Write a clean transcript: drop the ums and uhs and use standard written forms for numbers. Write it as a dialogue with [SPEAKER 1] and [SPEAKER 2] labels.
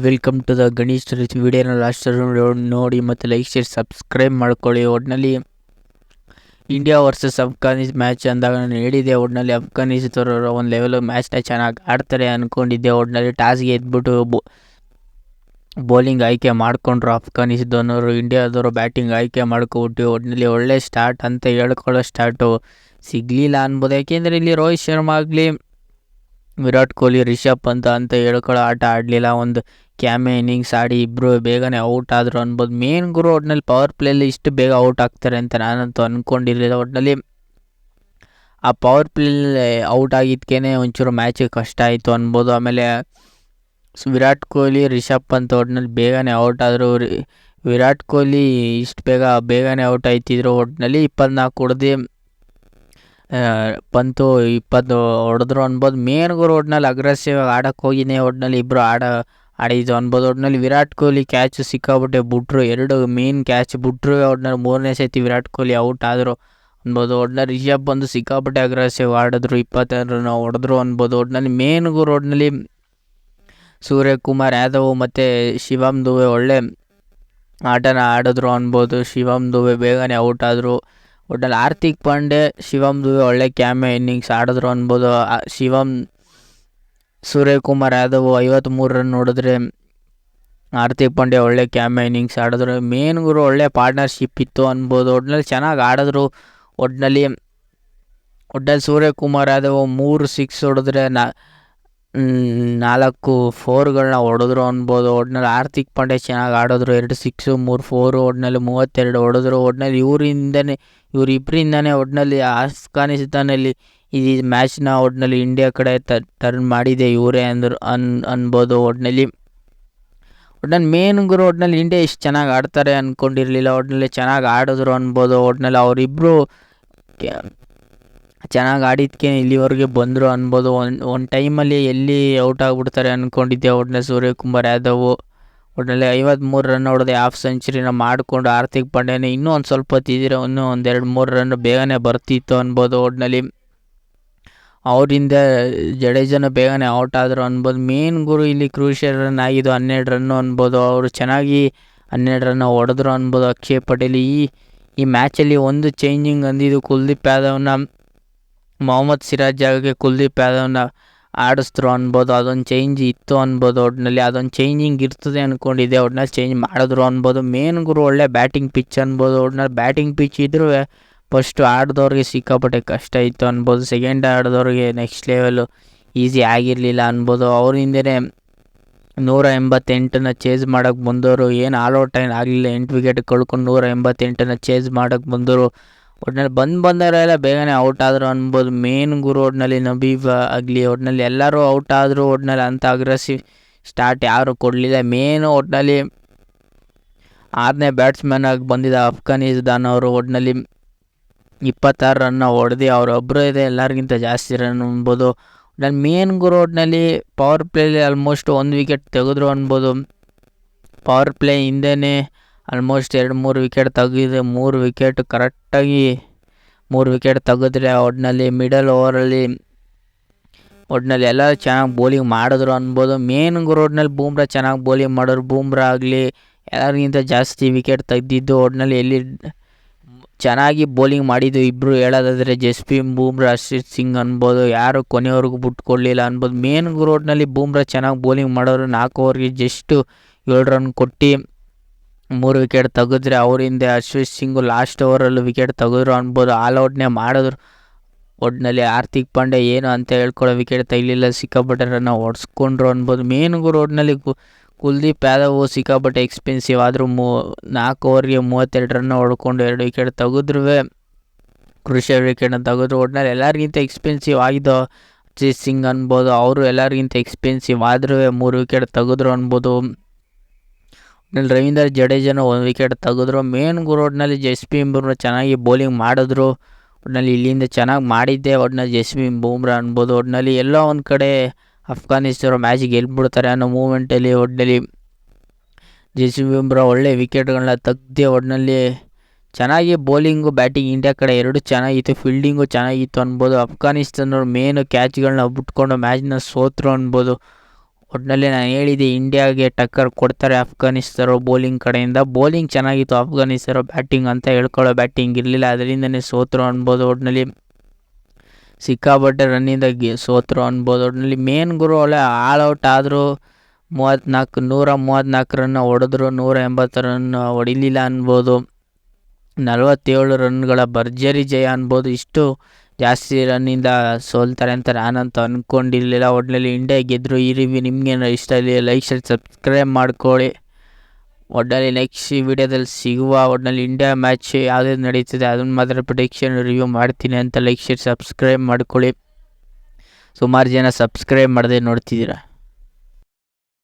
[SPEAKER 1] Welcome to the Ganesh ವಿಡಿಯೋನ last ನೋಡಿ ಮತ್ತು ಲೈಕ್ ಶೇರ್ ಸಬ್ಸ್ಕ್ರೈಬ್ ಮಾಡ್ಕೊಳ್ಳಿ. ಒಟ್ಟಿನಲ್ಲಿ ಇಂಡಿಯಾ ವರ್ಸಸ್ ಅಫ್ಘಾನಿಸ್ ಮ್ಯಾಚ್ ಅಂದಾಗ ನಾನು ಹೇಳಿದ್ದೆ, ಒಟ್ಟಿನಲ್ಲಿ ಅಫ್ಘಾನಿಸ್ತವರು ಒಂದು ಲೆವೆಲ್ ಮ್ಯಾಚ್ನ ಚೆನ್ನಾಗಿ ಆಡ್ತಾರೆ ಅಂದ್ಕೊಂಡಿದ್ದೆ. ಒಟ್ಟಿನಲ್ಲಿ ಟಾಸ್ಗೆ ಎದ್ಬಿಟ್ಟು ಬೌಲಿಂಗ್ ಆಯ್ಕೆ ಮಾಡಿಕೊಂಡ್ರು ಅಫ್ಘಾನಿಸ್ತಾನವರು. ಇಂಡಿಯಾದವರು ಬ್ಯಾಟಿಂಗ್ ಆಯ್ಕೆ ಮಾಡ್ಕೊಬಿಟ್ಟು ಒಟ್ಟಿನಲ್ಲಿ ಒಳ್ಳೆ ಸ್ಟಾರ್ಟ್ ಅಂತ ಹೇಳ್ಕೊಳ್ಳೋ ಸ್ಟಾರ್ಟು ಸಿಗಲಿಲ್ಲ ಅನ್ಬೋದು. ಯಾಕೆಂದರೆ ಇಲ್ಲಿ ರೋಹಿತ್ ಶರ್ಮಾ ಆಗಲಿ, ವಿರಾಟ್ ಕೊಹ್ಲಿ, ರಿಷಬ್ ಪಂತ್ ಅಂತ ಹೇಳ್ಕೊಳ್ಳೋ ಆಟ ಆಡಲಿಲ್ಲ. ಒಂದು ಕ್ಯಾಮೆ ಇನ್ನಿಂಗ್ಸ್ ಆಡಿ ಇಬ್ಬರು ಬೇಗನೆ ಔಟ್ ಆದರು ಅನ್ಬೋದು. ಮೇನ್ ಗುರು ಒಟ್ಟಿನಲ್ಲಿ ಪವರ್ ಪ್ಲೇಲಿ ಇಷ್ಟು ಬೇಗ ಔಟ್ ಆಗ್ತಾರೆ ಅಂತ ನಾನಂತೂ ಅಂದ್ಕೊಂಡಿರಲಿಲ್ಲ. ಒಟ್ಟಿನಲ್ಲಿ ಆ ಪವರ್ ಪ್ಲೇಲಿ ಔಟ್ ಆಗಿದ್ದಕ್ಕೇ ಒಂಚೂರು ಮ್ಯಾಚಿಗೆ ಕಷ್ಟ ಆಯಿತು ಅನ್ಬೋದು. ಆಮೇಲೆ ವಿರಾಟ್ ಕೊಹ್ಲಿ, ರಿಷಬ್ ಪಂತ್ ಒಟ್ಟಿನಲ್ಲಿ ಬೇಗನೆ ಔಟ್ ಆದರು. ವಿರಾಟ್ ಕೊಹ್ಲಿ ಇಷ್ಟು ಬೇಗನೆ ಔಟ್ ಆಯ್ತಿದ್ರು. ಒಟ್ಟಿನಲ್ಲಿ 24 ಹೊಡೆದು ಪಂತು 20 ಹೊಡೆದ್ರು ಅನ್ಬೋದು. ಮೇನ್ ಗುರು ಒಟ್ಟಿನಲ್ಲಿ ಅಗ್ರೆಸಿವ್ ಆಡೋಕ್ಕೆ ಹೋಗಿನೇ ಒಟ್ಟಿನಲ್ಲಿ ಇಬ್ಬರು ಆಡಿದ್ದು ಅನ್ಬೋದು. ಒಟ್ಟಿನಲ್ಲಿ ವಿರಾಟ್ ಕೊಹ್ಲಿ ಕ್ಯಾಚ್ ಸಿಕ್ಕಾಬಿಟ್ಟೆ ಬಿಟ್ರು, 2 ಮೇನ್ ಕ್ಯಾಚ್ ಬಿಟ್ರು. ಒಟ್ಟಿನಲ್ಲಿ 3ನೇ ಸತಿ ವಿರಾಟ್ ಕೊಹ್ಲಿ ಔಟ್ ಆದರು ಅನ್ಬೋದು. ಒಟ್ಟಿನಲ್ಲಿ ರಿಷಬ್ ಬಂದು ಸಿಕ್ಕಾಬಿಟ್ಟೆ ಅಗ್ರೆಸಿವ್ ಆಡಿದ್ರು, 22 ರನ್ ಹೊಡೆದ್ರು ಅನ್ಬೋದು. ಒಟ್ಟಿನಲ್ಲಿ ಮೇನ್ ಗುರು ಒಟ್ಟಿನಲ್ಲಿ ಸೂರ್ಯಕುಮಾರ್ ಯಾದವ್ ಮತ್ತು ಶಿವಮ್ ದುಬೆ ಒಳ್ಳೆ ಆಟನ ಆಡಿದ್ರು ಅನ್ಬೋದು. ಶಿವಮ್ ದುಬೆ ಬೇಗನೆ ಔಟ್ ಆದರು. ಒಟ್ಟಿನಲ್ಲಿ ಹಾರ್ದಿಕ್ ಪಾಂಡೆ, ಶಿವಮ್ ದುಬೆ ಒಳ್ಳೆ ಕ್ಯಾಮೆ ಇನ್ನಿಂಗ್ಸ್ ಆಡಿದ್ರು ಅನ್ಬೋದು. ಸೂರ್ಯಕುಮಾರ್ ಯಾದವ್ 53 ರನ್ ಹೊಡೆದ್ರೆ, ಹಾರ್ದಿಕ್ ಪಾಂಡೆ ಒಳ್ಳೆ ಕ್ಯಾಮೆ ಇನ್ನಿಂಗ್ಸ್ ಆಡಿದ್ರು. ಮೇನ್ ಗುರು ಒಳ್ಳೆ ಪಾರ್ಟ್ನರ್ಶಿಪ್ ಇತ್ತು ಅನ್ಬೋದು. ಒಟ್ಟಿನಲ್ಲಿ ಚೆನ್ನಾಗಿ ಆಡಿದ್ರು. ಒಟ್ಟಿನಲ್ಲಿ ಸೂರ್ಯಕುಮಾರ್ ಯಾದವ್ 3 6 ಹೊಡೆದ್ರೆ 4 4ಗಳನ್ನ ಹೊಡೆದ್ರು ಅನ್ಬೋದು. ಒಟ್ಟಿನಲ್ಲಿ ಹಾರ್ದಿಕ್ ಪಾಂಡೆ ಚೆನ್ನಾಗಿ ಆಡಿದ್ರು, 2 6 3 4. ಒಟ್ಟಿನಲ್ಲಿ 32 ಹೊಡೆದ್ರು. ಒಟ್ಟಿನಲ್ಲಿ ಇವರಿಬ್ಬರಿಂದನೇ ಒಟ್ಟಿನಲ್ಲಿ ಅಫ್ಘಾನಿಸ್ತಾನಲ್ಲಿ ಈ ಮ್ಯಾಚ್ನ ಒಟ್ಟಿನಲ್ಲಿ ಇಂಡಿಯಾ ಕಡೆ ಟರ್ನ್ ಮಾಡಿದೆ ಇವರೇ ಅನ್ಬೋದು. ಒಟ್ಟಿನಲ್ಲಿ ಮೇನ್ ಗುರು ಒಟ್ಟಿನಲ್ಲಿ ಇಂಡಿಯಾ ಇಷ್ಟು ಚೆನ್ನಾಗಿ ಆಡ್ತಾರೆ ಅಂದ್ಕೊಂಡಿರಲಿಲ್ಲ. ಒಟ್ಟಿನಲ್ಲಿ ಚೆನ್ನಾಗಿ ಆಡಿದ್ರು ಅನ್ಬೋದು. ಒಟ್ಟಿನಲ್ಲಿ ಅವರಿಬ್ಬರು ಚೆನ್ನಾಗಿ ಆಡಿದ್ದಕ್ಕೆ ಇಲ್ಲಿವರೆಗೆ ಬಂದರು ಅನ್ಬೋದು. ಒಂದು ಟೈಮಲ್ಲಿ ಎಲ್ಲಿ ಔಟ್ ಆಗಿಬಿಡ್ತಾರೆ ಅಂದ್ಕೊಂಡಿದ್ದೆ. ಒಟ್ಟಿನಲ್ಲಿ ಸೂರ್ಯಕುಮಾರ್ ಯಾದವ್ ಒಟ್ಟಿನಲ್ಲಿ 53 ರನ್ ಹೊಡೆದು ಹಾಫ್ ಸೆಂಚುರಿನ ಮಾಡಿಕೊಂಡು, ಹಾರ್ದಿಕ್ ಪಾಂಡ್ಯನೇ ಇನ್ನೂ ಒಂದು ಸ್ವಲ್ಪ ಹೊತ್ತಿದ್ರೆ ಇನ್ನೂ ಒಂದು 2-3 ರನ್ ಬೇಗನೆ ಬರ್ತಿತ್ತು ಅನ್ಬೋದು. ಒಟ್ಟಿನಲ್ಲಿ ಅವರಿಂದ ಜಡೇಜನ ಬೇಗನೆ ಔಟ್ ಆದರು ಅನ್ಬೋದು. ಮೇನ್ ಗುರು ಇಲ್ಲಿ ಕ್ರೂಷಿಯಲ್ ರನ್ ಆಗಿದ್ದು 12 ರನ್ನು ಅನ್ಬೋದು. ಅವರು ಚೆನ್ನಾಗಿ 12 ರನ್ ಹೊಡೆದ್ರು ಅನ್ಬೋದು. ಅಕ್ಷಯ್ ಪಟೇಲ್ ಈ ಮ್ಯಾಚಲ್ಲಿ ಒಂದು ಚೇಂಜಿಂಗ್ ಅಂದಿದ್ದು ಕುಲ್ದೀಪ್ ಯಾದವ್ನ ಮೊಹಮ್ಮದ್ ಸಿರಾಜ್ ಜಾಗಕ್ಕೆ ಕುಲ್ದೀಪ್ ಯಾದವ್ನ ಆಡಿಸಿದ್ರು ಅನ್ಬೋದು. ಅದೊಂದು ಚೇಂಜ್ ಇತ್ತು ಅನ್ಬೋದು. ಒಟ್ಟಿನಲ್ಲಿ ಅದೊಂದು ಚೇಂಜಿಂಗ್ ಇರ್ತದೆ ಅಂದ್ಕೊಂಡಿದ್ದೆ. ಒಟ್ಟಿನಲ್ಲಿ ಚೇಂಜ್ ಮಾಡಿದ್ರು ಅನ್ಬೋದು. ಮೇನ್ ಗುರು ಒಳ್ಳೆ ಬ್ಯಾಟಿಂಗ್ ಪಿಚ್ ಅನ್ಬೋದು. ಒಟ್ಟಿನಲ್ಲಿ ಬ್ಯಾಟಿಂಗ್ ಪಿಚ್ ಇದ್ರೂ ಫಸ್ಟು ಆಡಿದವ್ರಿಗೆ ಸಿಕ್ಕಾಪಟ್ಟೆ ಕಷ್ಟ ಇತ್ತು ಅನ್ಬೋದು. ಸೆಕೆಂಡ್ ಆಡಿದವ್ರಿಗೆ ನೆಕ್ಸ್ಟ್ ಲೆವೆಲು ಈಸಿ ಆಗಿರಲಿಲ್ಲ ಅನ್ಬೋದು. ಅವರಿಂದನೇ 188ನ ಚೇಸ್ ಮಾಡೋಕ್ಕೆ ಬಂದವರು, ಏನು ಆಲ್ ಔಟ್ ಆಗಲಿಲ್ಲ, 8 ವಿಕೆಟ್ ಕಳ್ಕೊಂಡು 188ನ ಚೇಸ್ ಮಾಡೋಕ್ಕೆ ಬಂದವರು. ಒಟ್ಟಿನಲ್ಲಿ ಬಂದವರೆಲ್ಲ ಬೇಗನೆ ಔಟ್ ಆದರು ಅನ್ಬೋದು. ಮೇನ್ ಗುರು ಒಟ್ಟಿನಲ್ಲಿ ನಬೀಬ್ ಆಗಲಿ, ಒಟ್ಟಿನಲ್ಲಿ ಎಲ್ಲರೂ ಔಟ್ ಆದರು. ಒಟ್ಟಿನಲ್ಲಿ ಅಂಥ ಅಗ್ರೆಸಿವ್ ಸ್ಟಾರ್ಟ್ ಯಾರು ಕೊಡಲಿಲ್ಲ. ಮೇನು ಒಟ್ಟಿನಲ್ಲಿ 6ನೇ ಬ್ಯಾಟ್ಸ್ಮನ್ ಆಗಿ ಬಂದಿದ್ದ ಅಫ್ಘಾನಿಸ್ತಾನ್ ಅವರು ಒಟ್ಟಿನಲ್ಲಿ 26 ರನ್ನ ಹೊಡೆದು ಅವರೊಬ್ಬರು ಇದೆ ಎಲ್ಲರಿಗಿಂತ ಜಾಸ್ತಿ ರನ್ ಅನ್ಬೋದು. ಒಟ್ಟಿನಲ್ಲಿ ಮೇನ್ ಗುರು ಒಟ್ಟಿನಲ್ಲಿ ಪವರ್ ಪ್ಲೇಲಿ ಆಲ್ಮೋಸ್ಟ್ 1 ವಿಕೆಟ್ ತೆಗೆದ್ರು ಅನ್ಬೋದು. ಪವರ್ ಪ್ಲೇ ಹಿಂದೆಯೇ ಆಲ್ಮೋಸ್ಟ್ 2-3 ವಿಕೆಟ್ ತೆಗೆದಿದೆ. 3 ವಿಕೆಟ್ ಕರೆಕ್ಟಾಗಿ 3 ವಿಕೆಟ್ ತೆಗೆದ್ರೆ ಒಟ್ಟಿನಲ್ಲಿ ಮಿಡಲ್ ಓವರಲ್ಲಿ ಒಟ್ಟಿನಲ್ಲಿ ಎಲ್ಲ ಚೆನ್ನಾಗಿ ಬೌಲಿಂಗ್ ಮಾಡಿದ್ರು ಅನ್ಬೋದು. ಮೇನ್ ಗುರು ಒಟ್ಟಿನಲ್ಲಿ ಬೂಮ್ರಾ ಚೆನ್ನಾಗಿ ಬೌಲಿಂಗ್ ಮಾಡೋರು. ಬೂಮ್ರಾ ಆಗಲಿ ಎಲ್ಲರಿಗಿಂತ ಜಾಸ್ತಿ ವಿಕೆಟ್ ತೆಗೆದಿದ್ದು. ಒಟ್ಟಿನಲ್ಲಿ ಎಲ್ಲಿ ಚೆನ್ನಾಗಿ ಬೌಲಿಂಗ್ ಮಾಡಿದ್ದು ಇಬ್ಬರು ಹೇಳೋದಾದರೆ ಜಸ್ಪ್ರೀತ್ ಬೂಮ್ರಾ, ಹರ್ಷಿತ್ ಸಿಂಗ್ ಅನ್ಬೋದು. ಯಾರು ಕೊನೆಯವರೆಗೂ ಬಿಟ್ಕೊಡ್ಲಿಲ್ಲ ಅನ್ಬೋದು. ಮೇನ್ ಗುರು ಒಟ್ಟಿನಲ್ಲಿ ಬೂಮ್ರಾ ಚೆನ್ನಾಗಿ ಬೌಲಿಂಗ್ ಮಾಡೋರು. 4 ಓವರ್ಗೆ ಜಸ್ಟ್ 7 ರನ್ ಕೊಟ್ಟು 3 ವಿಕೆಟ್ ತೆಗೆದ್ರೆ, ಅವರಿಂದ ಹರ್ಷಿತ್ ಸಿಂಗು ಲಾಸ್ಟ್ ಓವರಲ್ಲೂ ವಿಕೆಟ್ ತೆಗೆದ್ರು ಅನ್ಬೋದು. ಆಲ್ ಔಟ್ನೇ ಮಾಡಿದ್ರು. ಒಟ್ಟಿನಲ್ಲಿ ಹಾರ್ದಿಕ್ ಪಾಂಡೆ ಏನು ಅಂತ ಹೇಳ್ಕೊಳ್ಳೋ ವಿಕೆಟ್ ತೆಗಿಲಿಲ್ಲ, ಸಿಕ್ಕಾಪಟ್ಟೆ ರನ್ನ ಹೊಡೆಸ್ಕೊಂಡ್ರು ಅನ್ಬೋದು. ಮೇನ್ ಗುರು ಒಟ್ಟಿನಲ್ಲಿ ಕುಲ್ದೀಪ್ ಯಾದವ್ ಸಿಕ್ಕಾಪಟ್ಟೆ ಎಕ್ಸ್ಪೆನ್ಸಿವ್ ಆದರೂ 4 ಓವರ್ಗೆ 32 ರನ್ ಹೊಡ್ಕೊಂಡು 2 ವಿಕೆಟ್ ತೆಗೆದ್ರೂ ಕ್ರೂಷಿಯಲ್ ವಿಕೆಟ್ನ ತೆಗೆದ್ರು. ಒಟ್ಟಿನಲ್ಲಿ ಎಲ್ಲರಿಗಿಂತ ಎಕ್ಸ್ಪೆನ್ಸಿವ್ ಆಗಿದ್ದು ಅಜಿತ್ ಸಿಂಗ್ ಅನ್ಬೋದು. ಅವರು ಎಲ್ಲರಿಗಿಂತ ಎಕ್ಸ್ಪೆನ್ಸಿವ್ ಆದರೂ 3 ವಿಕೆಟ್ ತೆಗೆದ್ರು ಅನ್ಬೋದು. ಒಟ್ಟಿನಲ್ಲಿ ರವೀಂದ್ರ ಜಡೇಜನ 1 ವಿಕೆಟ್ ತೆಗೆದ್ರು. ಮೇನ್ ಗುರು ಒಟ್ಟಿನಲ್ಲಿ ಜಸ್ಪ್ರೀತ್ ಬೂಮ್ರಾ ಚೆನ್ನಾಗಿ ಬೌಲಿಂಗ್ ಮಾಡಿದ್ರು. ಒಟ್ಟಿನಲ್ಲಿ ಇಲ್ಲಿಂದ ಚೆನ್ನಾಗಿ ಮಾಡಿದ್ದೆ ಒಟ್ಟಿನಲ್ಲಿ ಜಸ್ಪ್ರೀತ್ ಬೂಮ್ರಾ ಅನ್ಬೋದು. ಒಟ್ಟಿನಲ್ಲಿ ಎಲ್ಲೋ ಒಂದು ಕಡೆ ಅಫ್ಘಾನಿಸ್ತಾನ ಮ್ಯಾಚ್ ಗೆಲ್ಬಿಡ್ತಾರೆ ಅನ್ನೋ ಮೂಮೆಂಟಲ್ಲಿ ಒಟ್ಟಿನಲ್ಲಿ ಜಸ್ಪ್ರೀತ್ ಬೂಮ್ರಾ ಒಳ್ಳೆ ವಿಕೆಟ್ಗಳನ್ನ ತೆಗ್ದೆ. ಒಟ್ಟಿನಲ್ಲಿ ಚೆನ್ನಾಗಿ ಬೌಲಿಂಗು ಬ್ಯಾಟಿಂಗ್ ಇಂಡಿಯಾ ಕಡೆ ಎರಡೂ ಚೆನ್ನಾಗಿತ್ತು, ಫೀಲ್ಡಿಂಗು ಚೆನ್ನಾಗಿತ್ತು ಅನ್ಬೋದು. ಅಫ್ಘಾನಿಸ್ತಾನವ್ರು ಮೇನು ಕ್ಯಾಚ್ಗಳನ್ನ ಬಿಟ್ಕೊಂಡು ಮ್ಯಾಚ್ನ ಸೋತರು ಅನ್ಬೋದು. ಒಟ್ಟಿನಲ್ಲಿ ನಾನು ಹೇಳಿದ್ದೆ ಇಂಡಿಯಾಗೆ ಟಕ್ಕರ್ ಕೊಡ್ತಾರೆ ಅಫ್ಘಾನಿಸ್ತಾನ ಬೌಲಿಂಗ್ ಕಡೆಯಿಂದ. ಬೌಲಿಂಗ್ ಚೆನ್ನಾಗಿತ್ತು ಅಫ್ಘಾನಿಸ್ತಾನ, ಬ್ಯಾಟಿಂಗ್ ಅಂತ ಹೇಳ್ಕೊಳ್ಳೋ ಬ್ಯಾಟಿಂಗ್ ಇರಲಿಲ್ಲ, ಅದರಿಂದನೇ ಸೋತರು ಅನ್ಬೋದು. ಒಟ್ಟಿನಲ್ಲಿ ಸಿಕ್ಕಾಪಟ್ಟೆ ರನ್ನಿಂದ ಸೋತರು ಅನ್ಬೋದು. ಒಟ್ಟಿನಲ್ಲಿ ಮೇನ್ ಗುರು ಒಳ್ಳೆ ಆಲ್ ಔಟ್ ಆದರೂ 134 ರನ್ ಹೊಡೆದ್ರು, 180 ರನ್ ಹೊಡಿಲಿಲ್ಲ ಅನ್ಬೋದು. 47 ರನ್ಗಳ ಭರ್ಜರಿ ಜಯ ಅನ್ಬೋದು. ಇಷ್ಟು ಜಾಸ್ತಿ ರನ್ನಿಂದ ಸೋಲ್ತಾರೆ ಅಂತ ನಾನಂತೂ ಅಂದ್ಕೊಂಡಿರಲಿಲ್ಲ. ಒಟ್ಟಿನಲ್ಲಿ ಇಂಡಿಯಾ ಗೆದ್ದರು. ಈ ರಿವ್ಯೂ ನಿಮಗೇನು ಇಷ್ಟ ಇಲ್ಲ ಲೈಕ್ ಶೇರ್ ಸಬ್ಸ್ಕ್ರೈಬ್ ಮಾಡ್ಕೊಳ್ಳಿ. ಒಟ್ಟಿನಲ್ಲಿ ನೆಕ್ಸ್ಟ್ ವಿಡಿಯೋದಲ್ಲಿ ಸಿಗುವ. ಒಟ್ಟಿನಲ್ಲಿ ಇಂಡಿಯಾ ಮ್ಯಾಚ್ ಯಾವುದೇ ನಡೀತಿದೆ ಅದನ್ನು ಮಾತ್ರ ಪ್ರಿಡಿಕ್ಷನ್ ರಿವ್ಯೂ ಮಾಡ್ತೀನಿ ಅಂತ ಲೈಕ್ ಶೇರ್ ಸಬ್ಸ್ಕ್ರೈಬ್ ಮಾಡ್ಕೊಳ್ಳಿ. ಸುಮಾರು ಜನ ಸಬ್ಸ್ಕ್ರೈಬ್ ಮಾಡದೆ ನೋಡ್ತಿದ್ದೀರಾ.